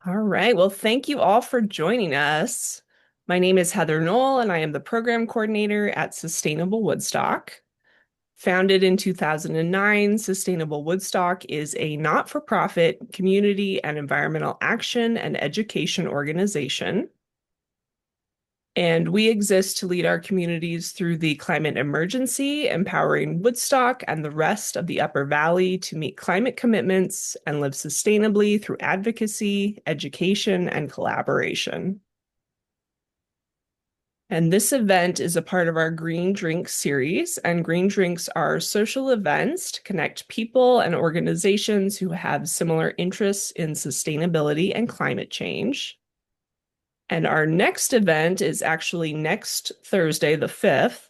All right. Well, thank you all for joining us. My name is Heather Knoll, and I am the program coordinator at Sustainable Woodstock. Founded in 2009, Sustainable Woodstock is a not-for-profit community and environmental action and education organization. And we exist to lead our communities through the climate emergency, empowering Woodstock and the rest of the Upper Valley to meet climate commitments and live sustainably through advocacy, education, and collaboration. And this event is a part of our Green Drinks series, and Green Drinks are social events to connect people and organizations who have similar interests in sustainability and climate change. And our next event is actually next Thursday, the 5th.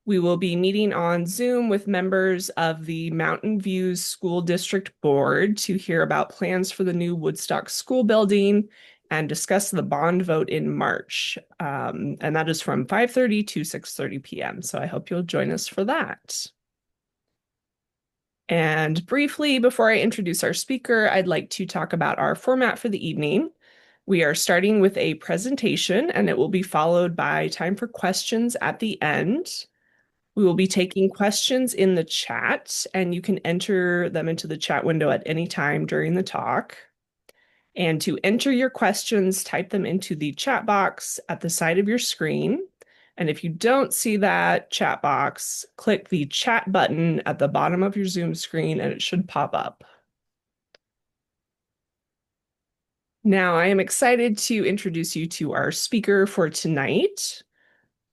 We will be meeting on Zoom with members of the Mountain Views School District Board to hear about plans for the new Woodstock School building and discuss the bond vote in March. And that is from 5:30 to 6:30 p.m. So I hope you'll join us for that. And briefly, before I introduce our speaker, I'd like to talk about our format for the evening. We are starting with a presentation, and it will be followed by time for questions at the end. We will be taking questions in the chat, and you can enter them into the chat window at any time during the talk. And to enter your questions, type them into the chat box at the side of your screen. And if you don't see that chat box, click the chat button at the bottom of your Zoom screen and it should pop up. Now, I am excited to introduce you to our speaker for tonight.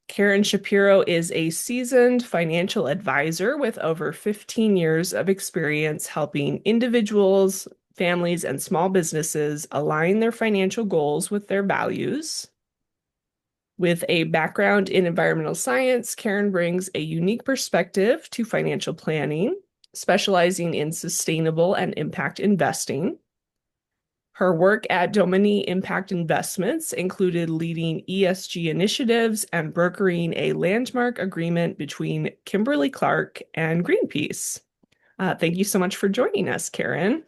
Karen Shapiro is a seasoned financial advisor with over 15 years of experience helping individuals, families, and small businesses align their financial goals with their values. With a background in environmental science, Karen brings a unique perspective to financial planning, specializing in sustainable and impact investing. Her work at Domini Impact Investments included leading ESG initiatives and brokering a landmark agreement between Kimberly-Clark and Greenpeace. Thank you so much for joining us, Karen.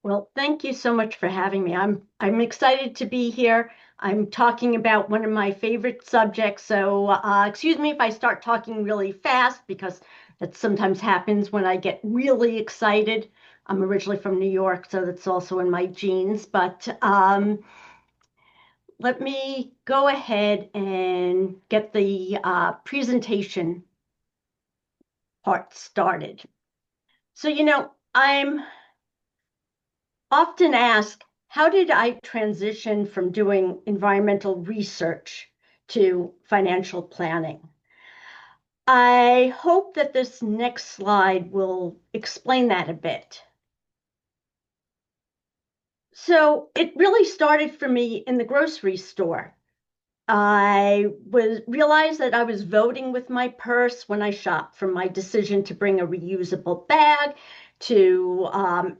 Well, thank you so much for having me. I'm excited to be here. I'm talking about one of my favorite subjects, so excuse me if I start talking really fast because that sometimes happens when I get really excited. I'm originally from New York, so that's also in my genes, but let me go ahead and get the presentation part started. So, I'm often asked, how did I transition from doing environmental research to financial planning? I hope that this next slide will explain that a bit. So it really started for me in the grocery store. I realized that I was voting with my purse when I shopped, from my decision to bring a reusable bag to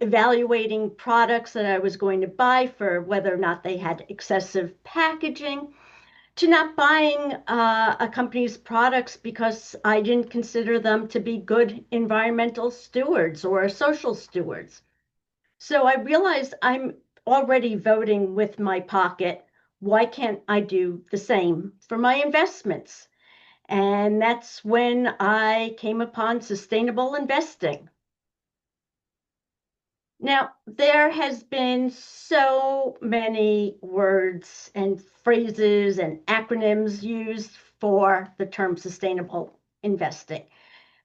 evaluating products that I was going to buy for whether or not they had excessive packaging, to not buying a company's products because I didn't consider them to be good environmental stewards or social stewards. So I realized I'm already voting with my pocket. Why can't I do the same for my investments? And that's when I came upon sustainable investing. Now, there has been so many words and phrases and acronyms used for the term sustainable investing,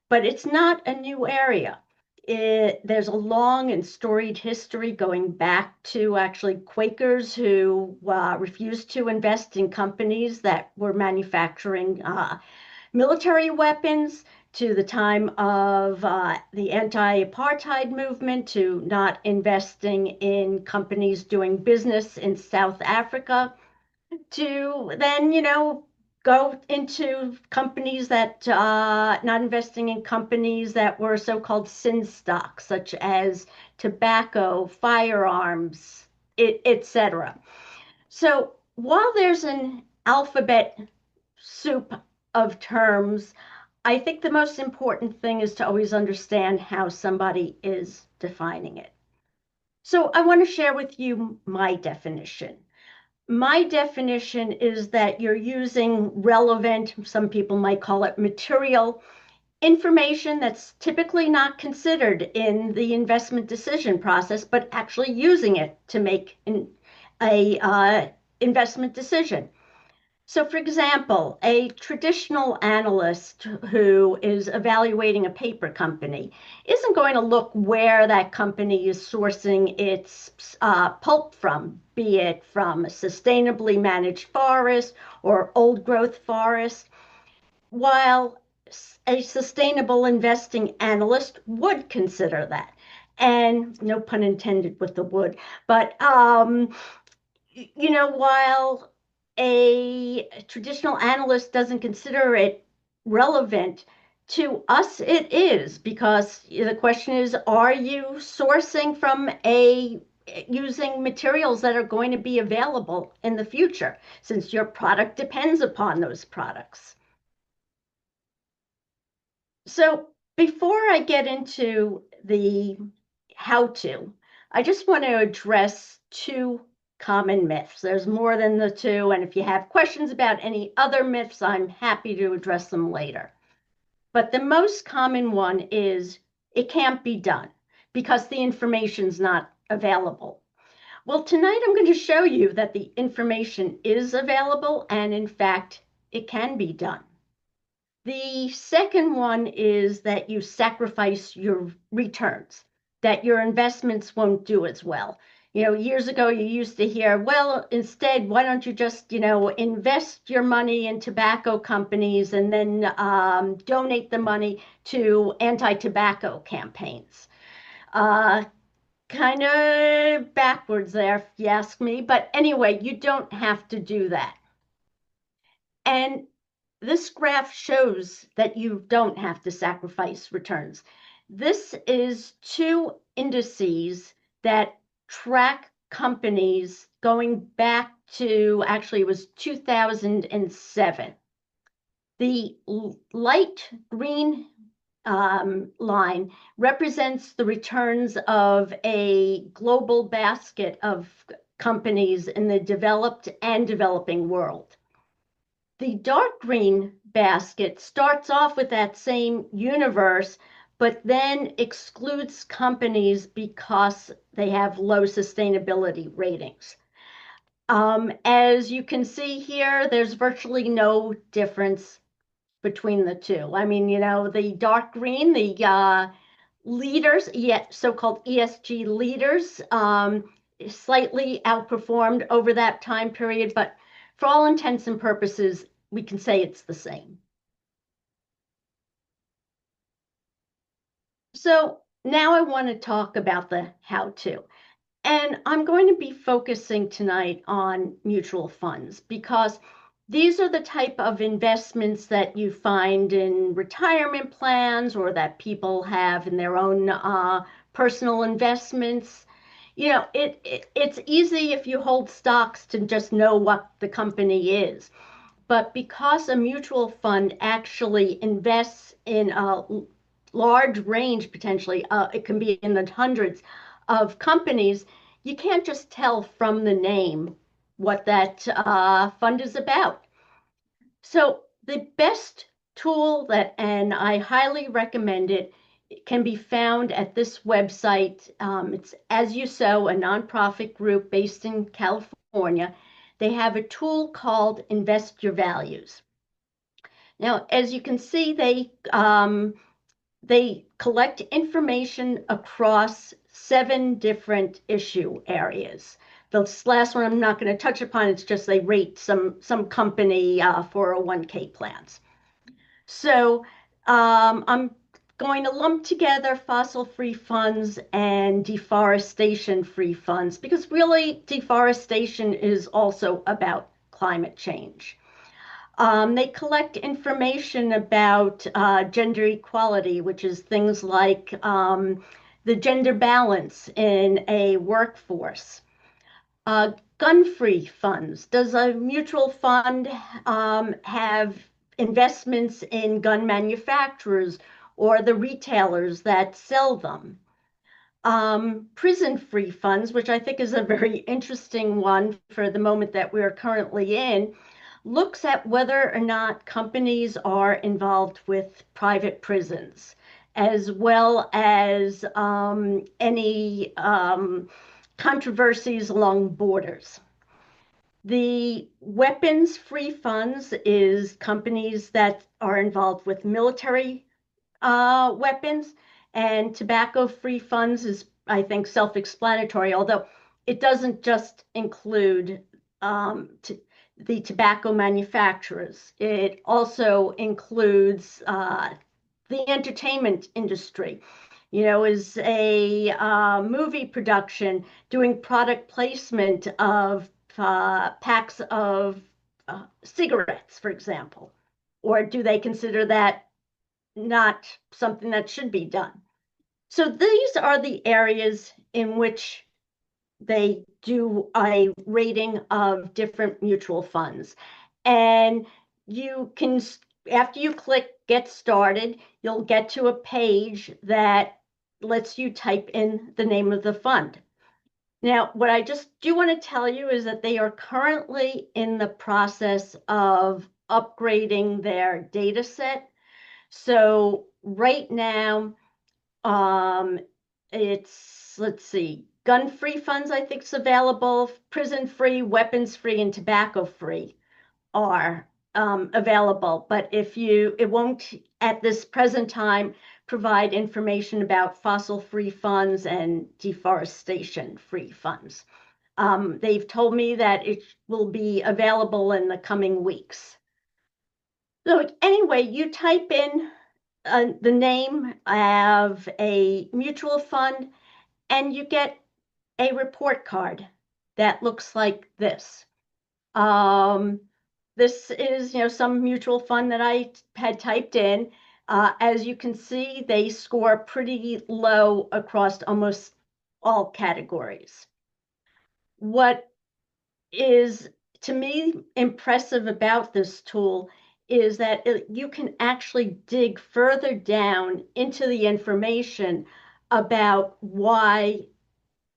but it's not a new area. There's a long and storied history going back to actually Quakers who refused to invest in companies that were manufacturing military weapons, to the time of the anti-apartheid movement, to not investing in companies doing business in South Africa, to then, go into companies that, not investing in companies that were so-called sin stocks, such as tobacco, firearms, etc. So while there's an alphabet soup of terms, I think the most important thing is to always understand how somebody is defining it. So I want to share with you my definition. My definition is that you're using relevant, some people might call it material, information that's typically not considered in the investment decision process, but actually using it to make a investment decision. So, for example, a traditional analyst who is evaluating a paper company isn't going to look where that company is sourcing its pulp from, be it from a sustainably managed forest or old growth forest, while a sustainable investing analyst would consider that. And no pun intended with the wood, but while a traditional analyst doesn't consider it relevant, to us it is, because the question is, are you sourcing from a using materials that are going to be available in the future, since your product depends upon those products. So before I get into the how to, I just want to address two common myths. There's more than the two, and if you have questions about any other myths, I'm happy to address them later. But the most common one is it can't be done because the information's not available. Well, tonight I'm going to show you that the information is available and in fact it can be done. The second one is that you sacrifice your returns, that your investments won't do as well. Years ago, you used to hear, well, instead, why don't you just, invest your money in tobacco companies and then donate the money to anti-tobacco campaigns? Uh, Kind of backwards there, if you ask me. But anyway, you don't have to do that. And this graph shows that you don't have to sacrifice returns. This is two indices that track companies going back to, actually, it was 2007. The light green line represents the returns of a global basket of companies in the developed and developing world. The dark green basket starts off with that same universe, but then excludes companies because they have low sustainability ratings. As you can see here, there's virtually no difference between the two. I mean, the dark green, the leaders, so-called ESG leaders, slightly outperformed over that time period, but for all intents and purposes, we can say it's the same. So now I want to talk about the how to. And I'm going to be focusing tonight on mutual funds because these are the type of investments that you find in retirement plans or that people have in their own personal investments. It's easy if you hold stocks to just know what the company is. But because a mutual fund actually invests in a large range, potentially, it can be in the hundreds of companies, you can't just tell from the name what that fund is about. So the best tool and I highly recommend it, can be found at this website. It's As You Sow, a nonprofit group based in California. They have a tool called Invest Your Values. Now, as you can see, they collect information across 7 different issue areas. The last one I'm not going to touch upon. It's just they rate some company 401k plans. So I'm going to lump together fossil-free funds and deforestation-free funds because really deforestation is also about climate change. They collect information about gender equality, which is things like the gender balance in a workforce. Gun-free funds. Does a mutual fund have investments in gun manufacturers or the retailers that sell them? Prison-free funds, which I think is a very interesting one for the moment that we're currently in, looks at whether or not companies are involved with private prisons, as well as any controversies along borders. The weapons-free funds is companies that are involved with military weapons, and tobacco-free funds is, I think, self-explanatory, although it doesn't just include the tobacco manufacturers. It also includes the entertainment industry. Is a movie production doing product placement of packs of cigarettes, for example? Or do they consider that not something that should be done? So these are the areas in which they do a rating of different mutual funds. And you can, after you click get started, you'll get to a page that lets you type in the name of the fund. Now, what I just do want to tell you is that they are currently in the process of upgrading their data set. So right now, um, it's, let's see, gun-free funds, I think is available, prison-free, weapons-free, and tobacco-free are available. But it won't at this present time provide information about fossil-free funds and deforestation-free funds. They've told me that it will be available in the coming weeks. So anyway, you type in the name of a mutual fund, and you get a report card that looks like this. Um, this is, some mutual fund that I had typed in. As you can see, they score pretty low across almost all categories. What is, to me, impressive about this tool is that you can actually dig further down into the information about why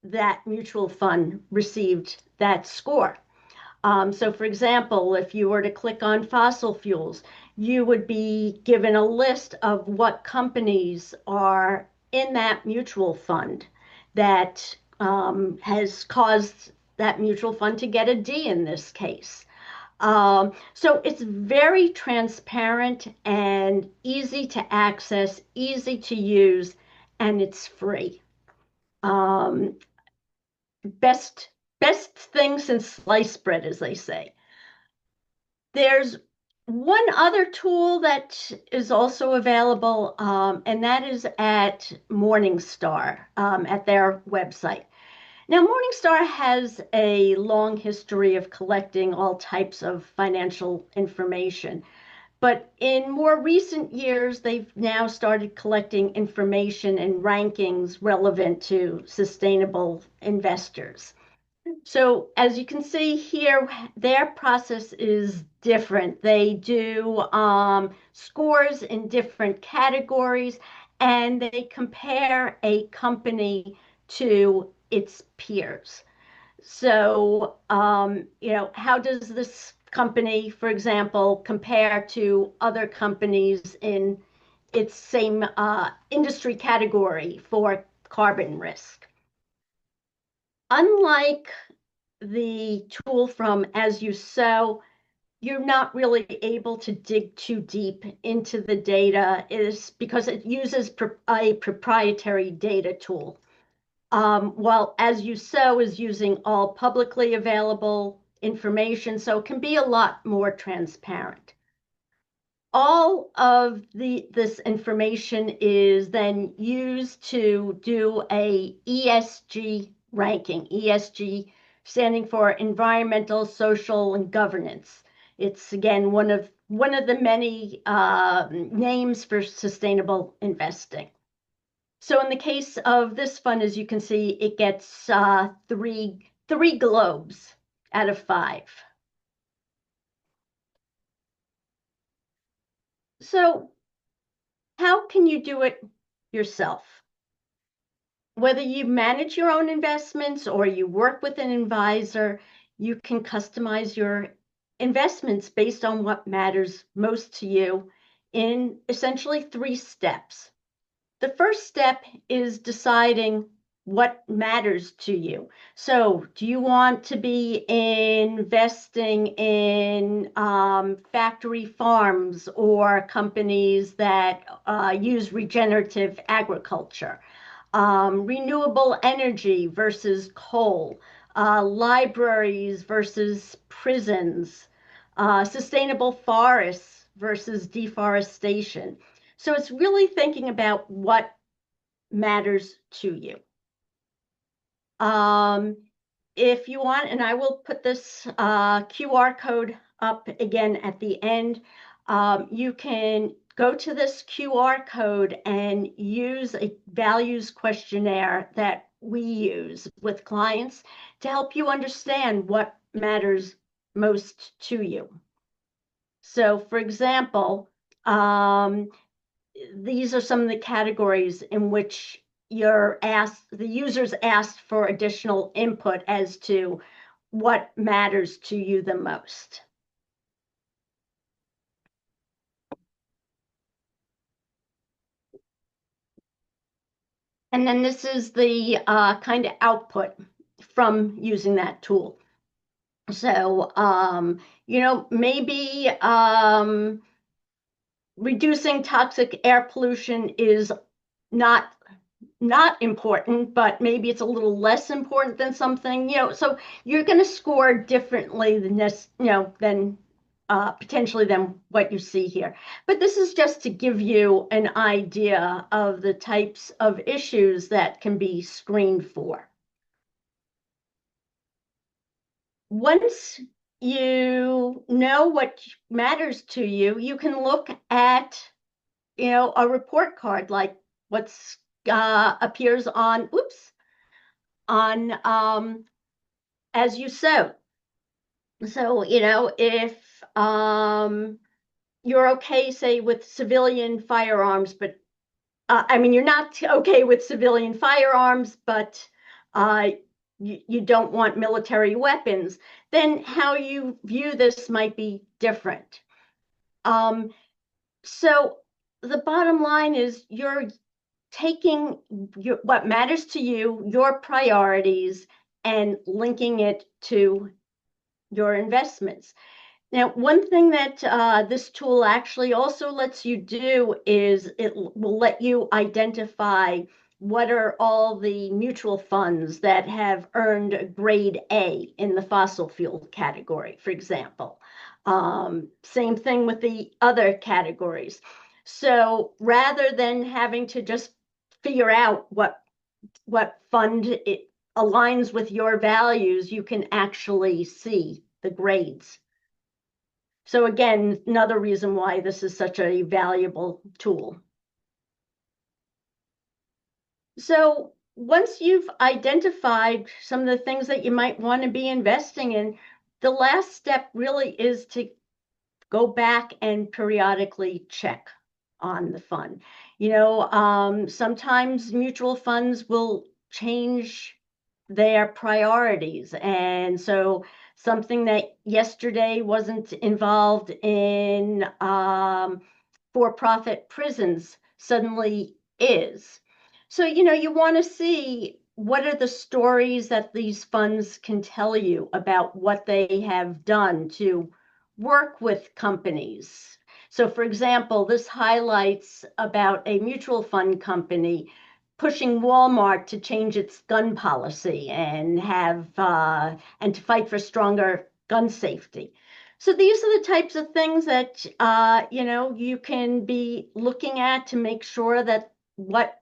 that mutual fund received that score. So for example, if you were to click on fossil fuels, you would be given a list of what companies are in that mutual fund that has caused that mutual fund to get a D in this case. So it's very transparent and easy to access, easy to use, and it's free. Um, best thing since sliced bread, as they say. There's one other tool that is also available, and that is at Morningstar, at their website. Now, Morningstar has a long history of collecting all types of financial information, but in more recent years, they've now started collecting information and rankings relevant to sustainable investors. So as you can see here, their process is different. They do scores in different categories, and they compare a company to its peers. So, how does this company, for example, compare to other companies in its same industry category for carbon risk? Unlike the tool from As You Sow, you're not really able to dig too deep into the data is because it uses a proprietary data tool. While As You Sow is using all publicly available information, so it can be a lot more transparent. All of this information is then used to do a ESG ranking. ESG standing for environmental, social, and governance. It's again one of the many names for sustainable investing. So in the case of this fund, as you can see, it gets three globes out of 5. So how can you do it yourself? whether you manage your own investments or you work with an advisor, you can customize your investments based on what matters most to you in essentially 3 steps. The first step is deciding what matters to you. So, do you want to be investing in factory farms or companies that use regenerative agriculture? Renewable energy versus coal, libraries versus prisons, sustainable forests versus deforestation. So it's really thinking about what matters to you. Um, if you want, and I will put this QR code up again at the end, you can go to this QR code and use a values questionnaire that we use with clients to help you understand what matters most to you. So, for example, these are some of the categories in which the users asked for additional input as to what matters to you the most. And then this is the kind of output from using that tool. So, maybe reducing toxic air pollution is not not important, but maybe it's a little less important than something, so you're going to score differently than this, than potentially than what you see here. But this is just to give you an idea of the types of issues that can be screened for. Once you know what matters to you, you can look at, a report card like what's appears on, on As You Sow. So, if you're okay, say, with civilian firearms, but I mean, you're not okay with civilian firearms, but you don't want military weapons, then how you view this might be different. Um, so the bottom line is you're taking what matters to you, your priorities, and linking it to your investments. Now, one thing that this tool actually also lets you do is it will let you identify what are all the mutual funds that have earned grade A in the fossil fuel category, for example. Same thing with the other categories. So rather than having to just figure out what fund it aligns with your values, you can actually see the grades. So again, another reason why this is such a valuable tool. So once you've identified some of the things that you might want to be investing in, the last step really is to go back and periodically check on the fund. Sometimes mutual funds will change their priorities. And so something that yesterday wasn't involved in for-profit prisons suddenly is. So, you want to see what are the stories that these funds can tell you about what they have done to work with companies. So, for example, this highlights about a mutual fund company pushing Walmart to change its gun policy and to fight for stronger gun safety. So these are the types of things that you can be looking at to make sure that what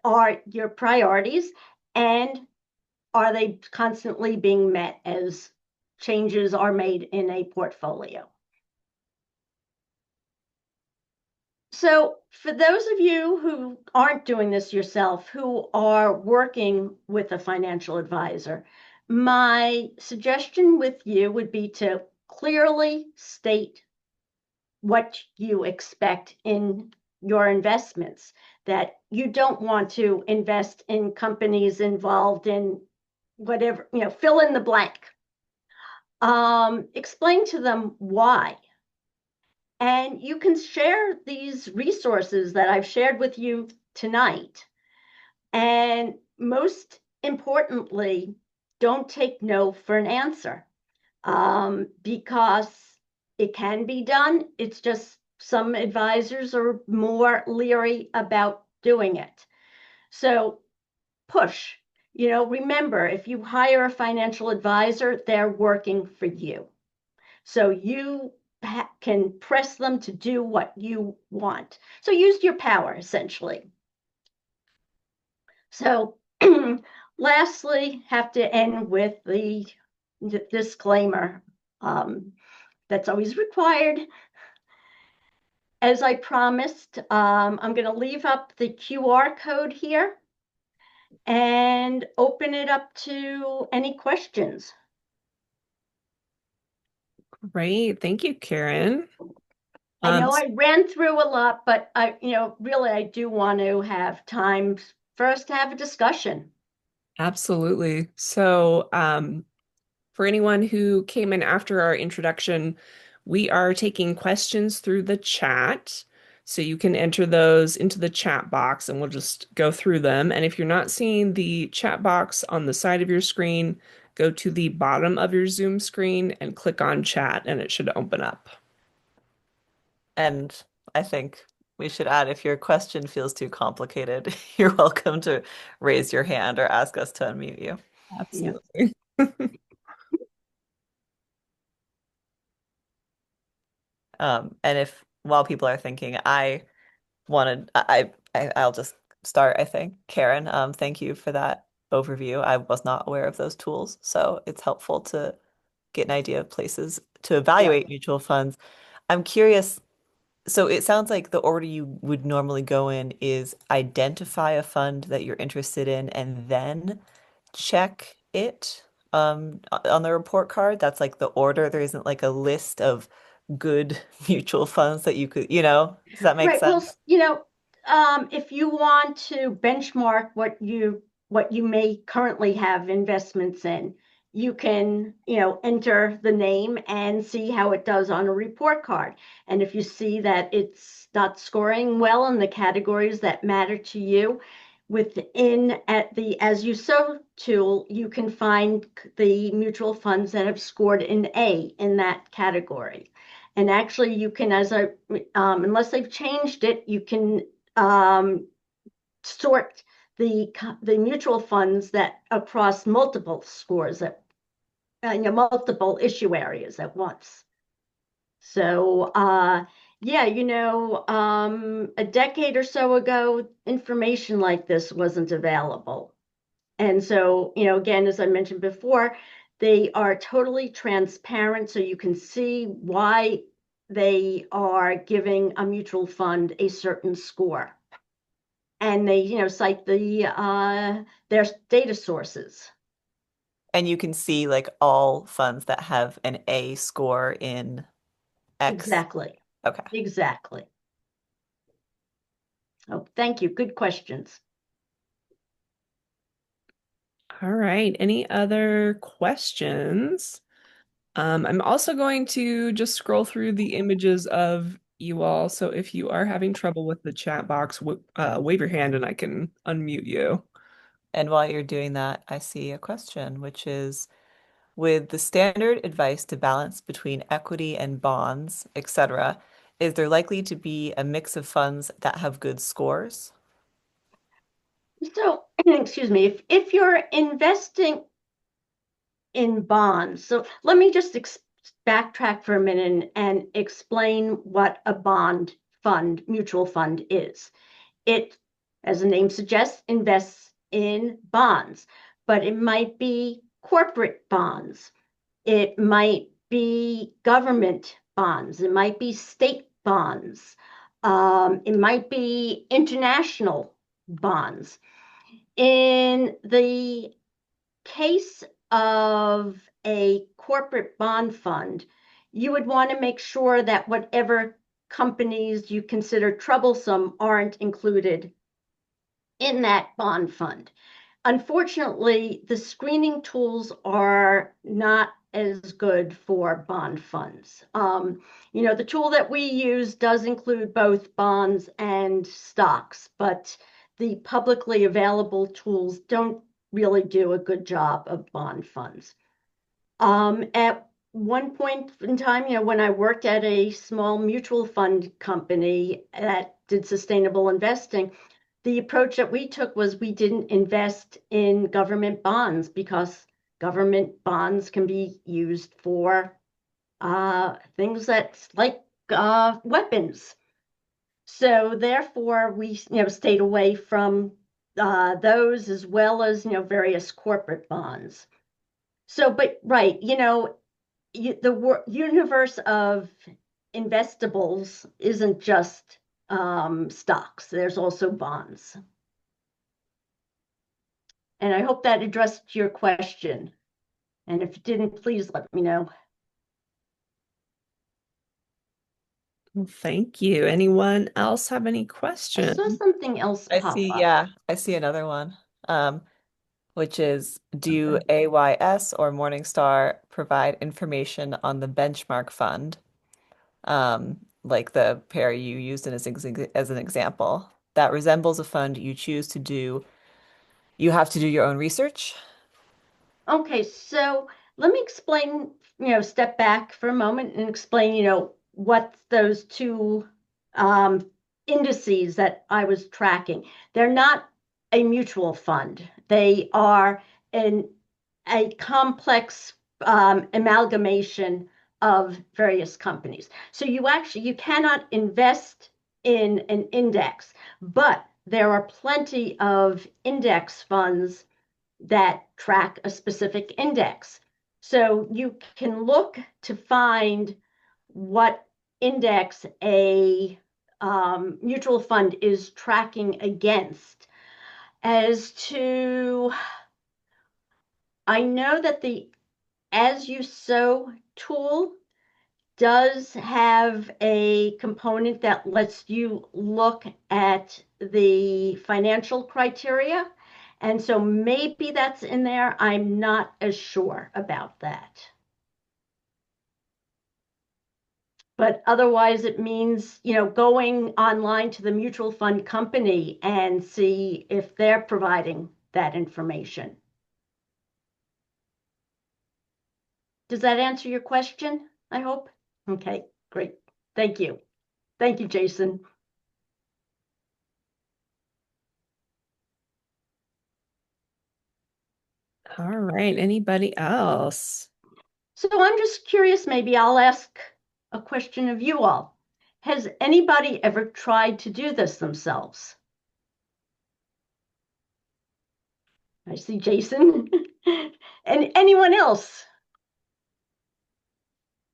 are your priorities, and are they constantly being met as changes are made in a portfolio. So for those of you who aren't doing this yourself, who are working with a financial advisor, my suggestion with you would be to clearly state what you expect in your investments. that you don't want to invest in companies involved in whatever, fill in the blank. Explain to them why. And you can share these resources that I've shared with you tonight. And most importantly, don't take no for an answer, because it can be done. It's just some advisors are more leery about doing it. So push. Remember, if you hire a financial advisor, they're working for you. So you can press them to do what you want. So use your power, essentially. So lastly, have to end with the disclaimer, that's always required. As I promised, I'm going to leave up the QR code here and open it up to any questions. Great. Thank you, Karen. I Um, know I ran through a lot, but really, I do want to have time for us to have a discussion. Absolutely. So, for anyone who came in after our introduction, we are taking questions through the chat. So you can enter those into the chat box and we'll just go through them. And if you're not seeing the chat box on the side of your screen, go to the bottom of your Zoom screen and click on chat and it should open up. And I think we should add if your question feels too complicated, you're welcome to raise your hand or ask us to unmute you. Yeah. Absolutely. And if while people are thinking, I wanted, I'll just start, I think. Karen, thank you for that overview. I was not aware of those tools, so it's helpful to get an idea of places to Yeah. evaluate mutual funds. I'm curious. So it sounds like the order you would normally go in is identify a fund that you're interested in and then check it on the report card. That's like the order. There isn't like a list of good mutual funds that you could, does that make Right. Well, sense? if you want to benchmark what you may currently have investments in, you can, enter the name and see how it does on a report card. And if you see that it's not scoring well in the categories that matter to you, within at the As You Sow tool, you can find the mutual funds that have scored an A in that category. And actually, you can, unless they've changed it, you can sort the mutual funds that across multiple scores that multiple issue areas at once. So yeah, a decade or so ago, information like this wasn't available. And so, again, as I mentioned before, they are totally transparent, so you can see why they are giving a mutual fund a certain score. And they, cite their data sources. And you can see like all funds that have an A score in X. Exactly. Okay. Exactly. Oh, thank you. Good questions. All right. Any other questions? I'm also going to just scroll through the images of you all. So if you are having trouble with the chat box, wave your hand and I can unmute you. And while you're doing that, I see a question, which is, with the standard advice to balance between equity and bonds, etc., is there likely to be a mix of funds that have good scores? So, excuse me, if you're investing in bonds, so let me just backtrack for a minute and explain what a bond fund, mutual fund is. It, as the name suggests, invests in bonds, but it might be corporate bonds. It might be government bonds. It might be state bonds. It might be international bonds. In the case of a corporate bond fund, you would want to make sure that whatever companies you consider troublesome aren't included in that bond fund. Unfortunately, the screening tools are not as good for bond funds. The tool that we use does include both bonds and stocks, but the publicly available tools don't really do a good job of bond funds. At one point in time, when I worked at a small mutual fund company that did sustainable investing, the approach that we took was we didn't invest in government bonds because government bonds can be used for things that's like weapons. So therefore, we stayed away from those as well as various corporate bonds. So, but right, the universe of investables isn't just stocks. There's also bonds. And I hope that addressed your question. And if it didn't, please let me know. Well, thank you. Anyone else have any I saw questions? something else I pop see, up. yeah, I see another one. Which is, do AYS or Morningstar provide information on the benchmark fund? Like the pair you used in as an example, that resembles a fund you choose to do. You have to do your own research. Okay, so let me explain, step back for a moment and explain, what those two um, indices that I was tracking. They're not a mutual fund. They are an a complex amalgamation of various companies. So you cannot invest in an index, but there are plenty of index funds that track a specific index. So you can look to find what index a mutual fund is tracking against. As to, I know that the As You Sow tool does have a component that lets you look at the financial criteria. And so maybe that's in there. I'm not as sure about that. But otherwise, it means, going online to the mutual fund company and see if they're providing that information. Does that answer your question? I hope. Okay, great. Thank you. Thank you, Jason. All right. Anybody else? So I'm just curious, maybe I'll ask a question of you all. Has anybody ever tried to do this themselves? I see Jason. And anyone else?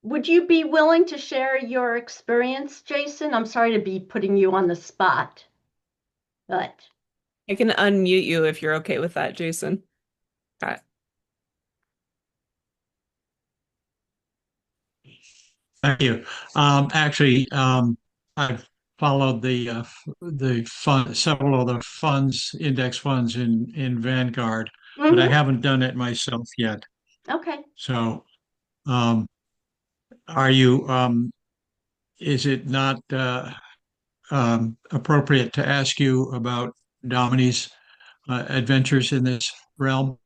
Would you be willing to share your experience, Jason? I'm sorry to be putting you on the spot, but I can unmute you if you're okay with that, Jason. Okay. Thank you. Actually, I've followed the fund, several of the funds, index funds in Vanguard, but I mhm, haven't done it myself yet. okay. So, um, are you? Is it not appropriate to ask you about Domini's adventures in this realm?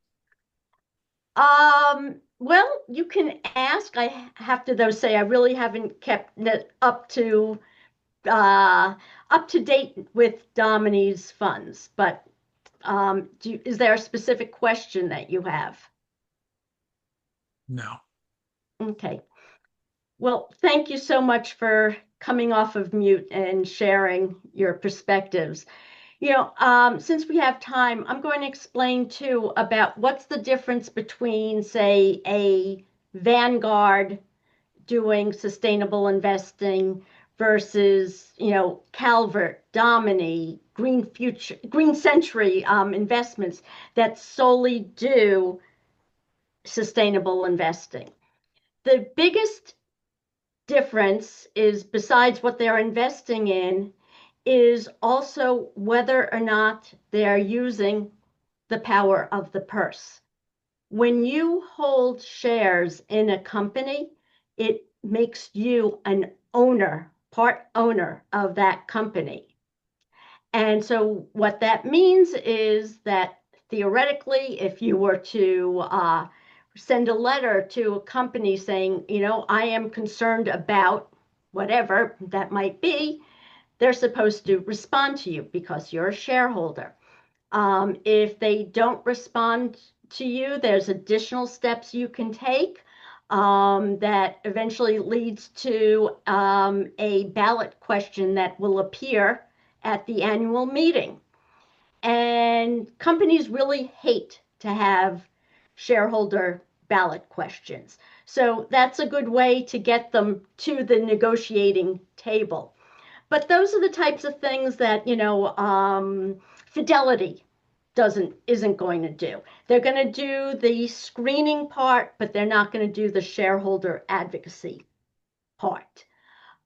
Well, you can ask. I have to though say I really haven't kept it uh, up to date with Domini's funds, but is there a specific question that you have? No. Okay. Well, thank you so much for coming off of mute and sharing your perspectives. Since we have time, I'm going to explain too about what's the difference between, say, a Vanguard doing sustainable investing versus, Calvert, Domini, Green Century investments that solely do sustainable investing. The biggest difference is, besides what they're investing in, is also whether or not they're using the power of the purse. When you hold shares in a company, it makes you an owner, part owner of that company. And so what that means is that theoretically, if you were to send a letter to a company saying, I am concerned about whatever that might be, they're supposed to respond to you because you're a shareholder. If they don't respond to you, there's additional steps you can take that eventually leads to a ballot question that will appear at the annual meeting. And companies really hate to have shareholder ballot questions. So that's a good way to get them to the negotiating table. But those are the types of things that, Fidelity isn't going to do. They're going to do the screening part, but they're not going to do the shareholder advocacy part.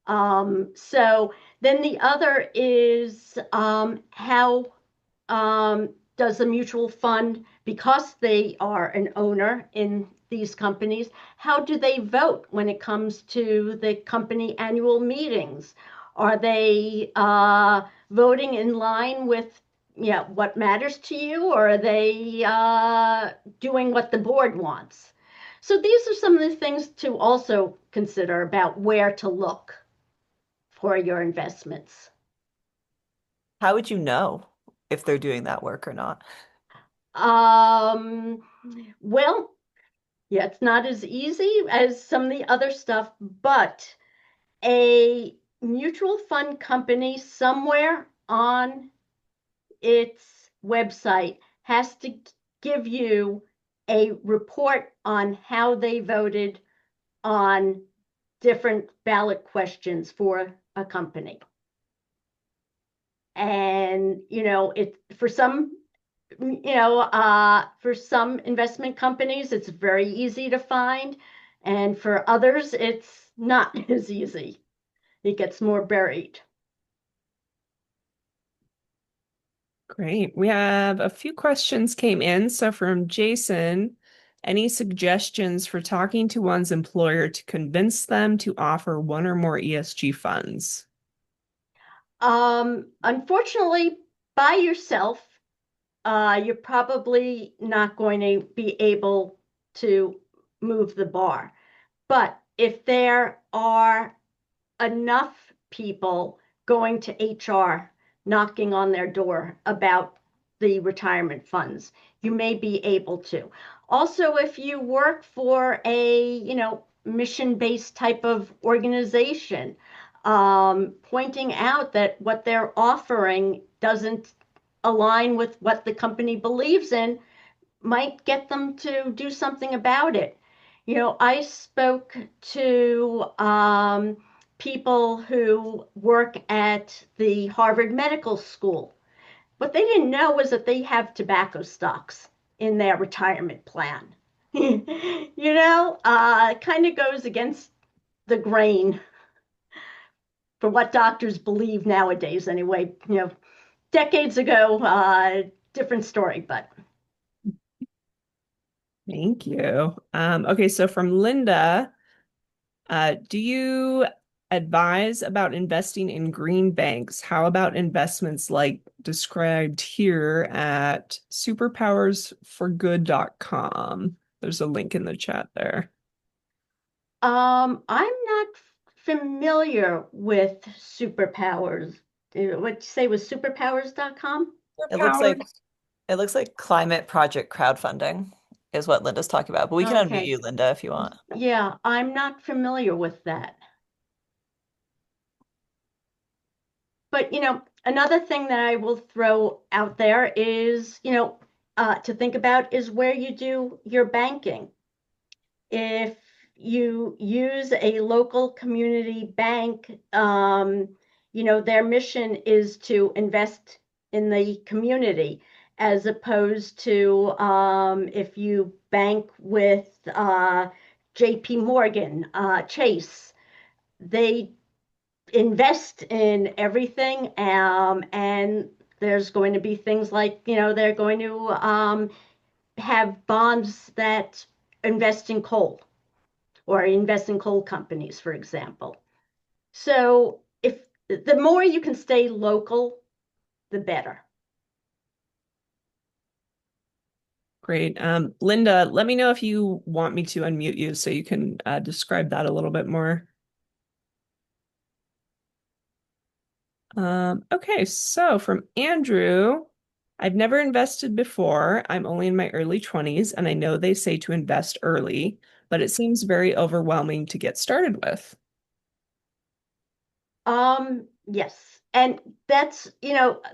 So then the other is how does a mutual fund, because they are an owner in these companies, how do they vote when it comes to the company annual meetings? Are they voting in line with what matters to you, or are they doing what the board wants? So these are some of the things to also consider about where to look for your investments. How would you know if they're doing that work or not? Um, well, yeah, it's not as easy as some of the other stuff, but a mutual fund company somewhere on its website has to give you a report on how they voted on different ballot questions for a company. And, it for some investment companies, it's very easy to find. And for others, it's not as easy. It gets more buried. Great. We have a few questions came in. So from Jason, any suggestions for talking to one's employer to convince them to offer one or more ESG funds? Unfortunately, by yourself, you're probably not going to be able to move the bar. But if there are enough people going to HR knocking on their door about the retirement funds, you may be able to. Also, if you work for a, mission-based type of organization, pointing out that what they're offering doesn't align with what the company believes in might get them to do something about it. I spoke to people who work at the Harvard Medical School. What they didn't know was that they have tobacco stocks in their retirement plan. It kind of goes against the grain for what doctors believe nowadays, anyway. Decades ago, different story, but. Thank you. Okay, so from Linda, do you advise about investing in green banks? How about investments like described here at superpowersforgood.com? There's a link in the chat there. I'm not familiar with superpowers. What you say was superpowers.com? It looks like Superpowers. it looks like climate project crowdfunding is what Linda's talking about. But we can unmute Okay. you, Linda, if you want. Yeah, I'm not familiar with that. But, another thing that I will throw out there is, to think about is where you do your banking. If you use a local community bank, their mission is to invest in the community, as opposed to if you bank with JP Morgan, Chase, they invest in everything. And there's going to be things like, they're going to have bonds that invest in coal or invest in coal companies, for example. So if the more you can stay local, the better. Great. Linda, let me know if you want me to unmute you so you can describe that a little bit more. Okay, so from Andrew, I've never invested before. I'm only in my early 20s, and I know they say to invest early, but it seems very overwhelming to get started with. Yes. And that's,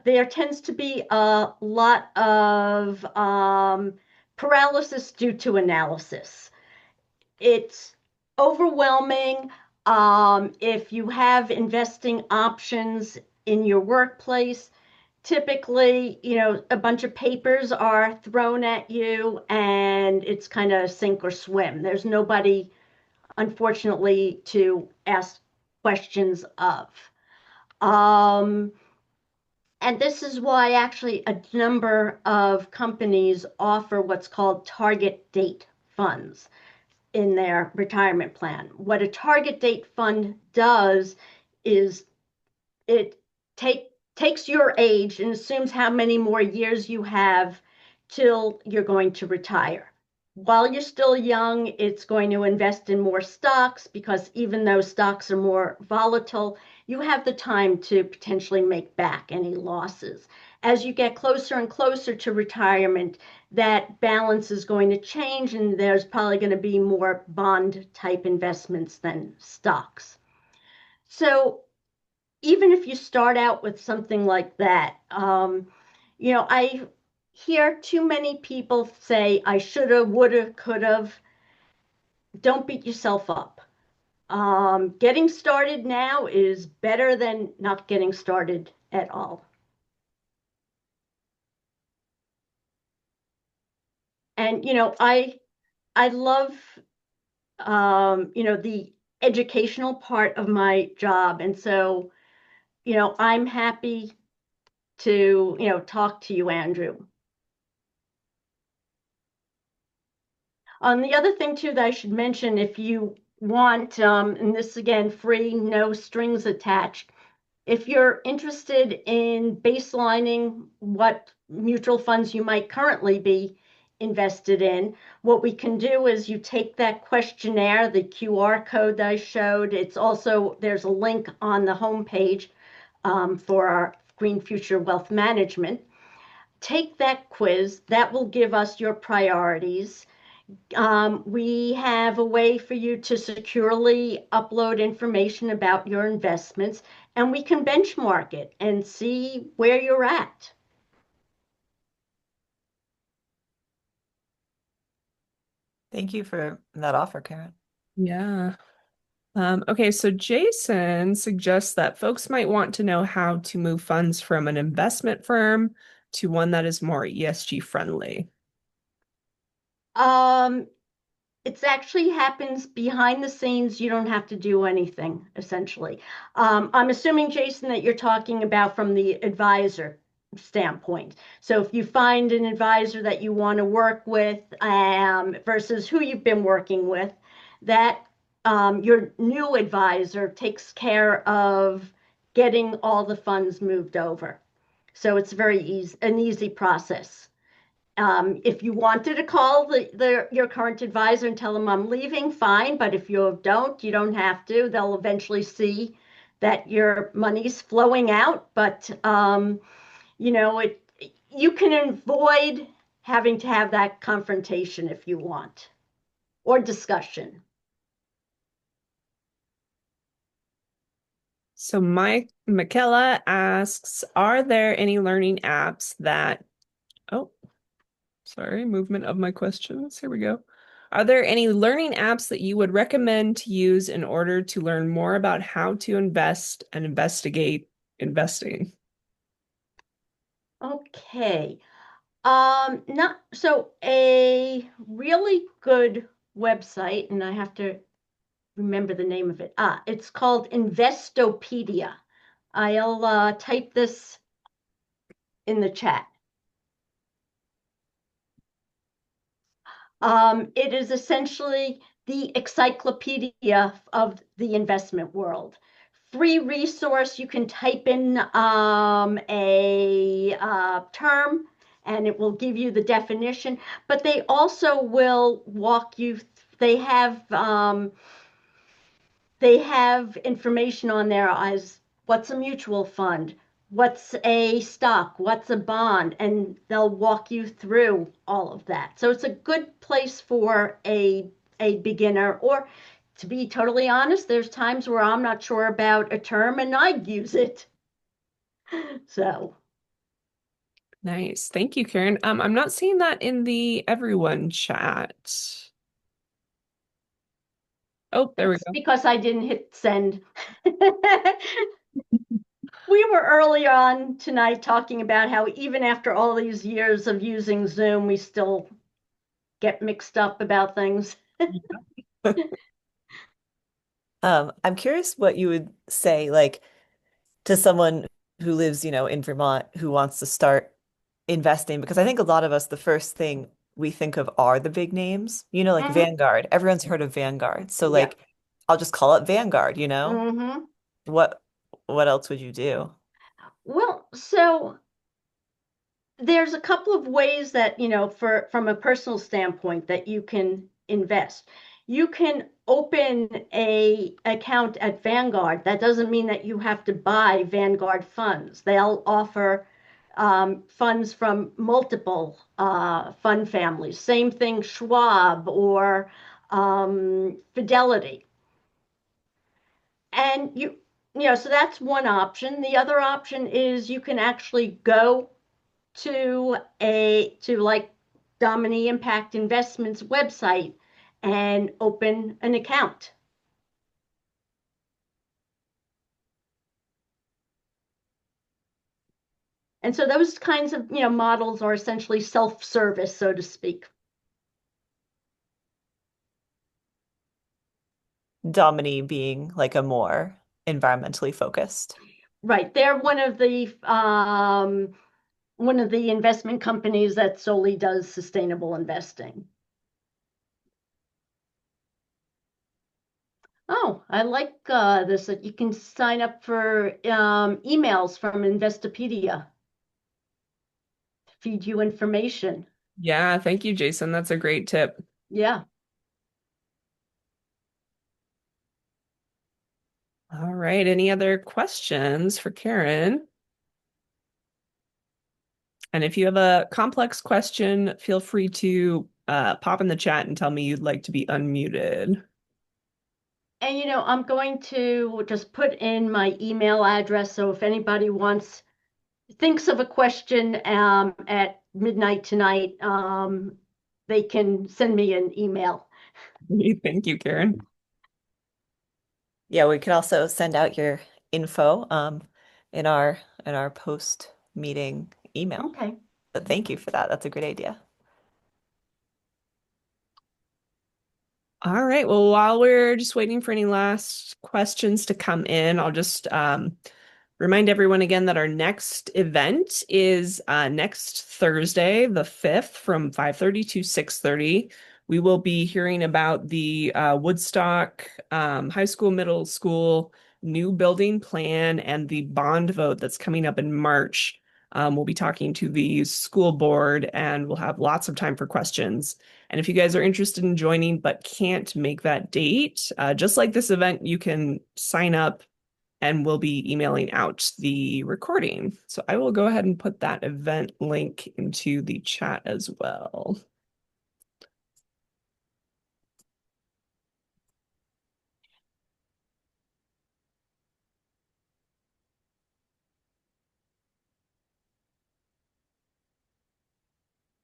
there tends to be a lot of paralysis due to analysis. It's overwhelming. If you have investing options in your workplace, typically, a bunch of papers are thrown at you and it's kind of sink or swim. There's nobody, unfortunately, to ask questions of. Um, and this is why actually a number of companies offer what's called target date funds in their retirement plan. What a target date fund does is it takes your age and assumes how many more years you have till you're going to retire. While you're still young, it's going to invest in more stocks because even though stocks are more volatile, you have the time to potentially make back any losses. As you get closer and closer to retirement, that balance is going to change, and there's probably going to be more bond type investments than stocks. So even if you start out with something like that, I hear too many people say, I shoulda, woulda, coulda. Don't beat yourself up. Getting started now is better than not getting started at all. And, I love, the educational part of my job. And so, I'm happy to, talk to you, Andrew. The other thing too that I should mention, if you want, and this again, free, no strings attached, if you're interested in baselining what mutual funds you might currently be invested in, what we can do is you take that questionnaire, the QR code that I showed. It's also, there's a link on the homepage for our Green Future Wealth Management. Take that quiz. That will give us your priorities. We have a way for you to securely upload information about your investments, and we can benchmark it and see where you're at. Thank you for that offer, Karen. Yeah. Okay, so Jason suggests that folks might want to know how to move funds from an investment firm to one that is more ESG friendly. Um, It actually happens behind the scenes. You don't have to do anything, essentially. I'm assuming, Jason, that you're talking about from the advisor standpoint. So if you find an advisor that you want to work with versus who you've been working with, that your new advisor takes care of getting all the funds moved over. So it's very easy, an easy process. If you wanted to call your current advisor and tell them I'm leaving, fine. But if you don't, you don't have to. They'll eventually see that your money's flowing out. But you can avoid having to have that confrontation if you want, or discussion. So Mike McKella asks, are there any learning apps that, oh, sorry, movement of my questions. Here we go. Are there any learning apps that you would recommend to use in order to learn more about how to invest and investigate investing? Okay. Not so a really good website, and I have to remember the name of it. It's called Investopedia. I'll type this in the chat. It is essentially the encyclopedia of the investment world. Free resource, you can type in a term and it will give you the definition, but they also will walk you, they have information on there as what's a mutual fund, what's a stock, what's a bond, and they'll walk you through all of that. So it's a good place for a beginner, or to be totally honest, there's times where I'm not sure about a term and I'd use it. So Nice. Thank you, Karen. I'm not seeing that in the everyone chat. Oh, there we it's go. because I didn't hit send. We were early on tonight talking about how even after all these years of using Zoom, we still get mixed up about things. I'm curious what you would say, like, to someone who lives, in Vermont who wants to start investing, because I think a lot of us, the first thing we think of are the big names, like Mhm. Vanguard. Everyone's heard of Vanguard. So Yeah. like, I'll just call it Vanguard. hmm What what else would you do? Well, so there's a couple of ways that, for from a personal standpoint that you can invest. You can open a account at Vanguard. That doesn't mean that you have to buy Vanguard funds. They'll offer funds from multiple fund families. Same thing, Schwab or Fidelity. And so that's one option. The other option is you can actually go to like Domini Impact Investments website and open an account. And so those kinds of models are essentially self-service, so to speak. Domini being like a more environmentally focused. Right. They're one of the investment companies that solely does sustainable investing. Oh, I like this, that you can sign up for emails from Investopedia to feed you information. Yeah, thank you, Jason. That's a great tip. Yeah. All right. Any other questions for Karen? And if you have a complex question, feel free to pop in the chat and tell me you'd like to be unmuted. And I'm going to just put in my email address. So if anybody thinks of a question at midnight tonight, they can send me an email. Thank you, Karen. Yeah, we could also send out your info in our post meeting email. Okay. But thank you for that. That's a great idea. All right. Well, while we're just waiting for any last questions to come in, I'll just remind everyone again that our next event is next Thursday, the 5th, from 5:30 to 6:30. We will be hearing about the Woodstock High School, Middle School new building plan and the bond vote that's coming up in March. We'll be talking to the school board and we'll have lots of time for questions. And if you guys are interested in joining but can't make that date, just like this event, you can sign up and we'll be emailing out the recording. So I will go ahead and put that event link into the chat as well.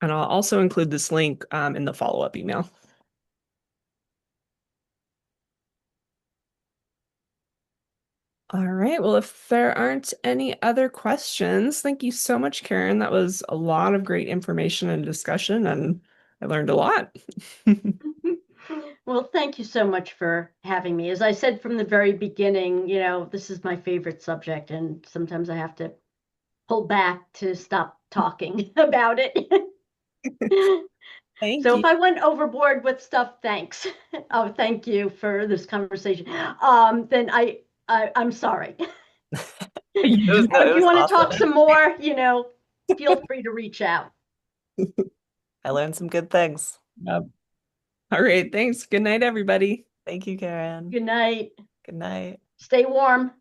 And I'll also include this link in the follow-up email. All right. Well, if there aren't any other questions, thank you so much, Karen. That was a lot of great information and discussion, and I learned a lot. Well, thank you so much for having me. As I said from the very beginning, this is my favorite subject, and sometimes I have to pull back to stop talking about it. Thank So you. if I went overboard with stuff, thanks. Oh, thank you for this conversation. Then I'm sorry. It was no, If it you was want to talk awesome. some more, feel free to reach out. I learned some good things. Yep. All right, thanks. Good night, everybody. Thank you, Karen. Good night. Good night. Stay warm.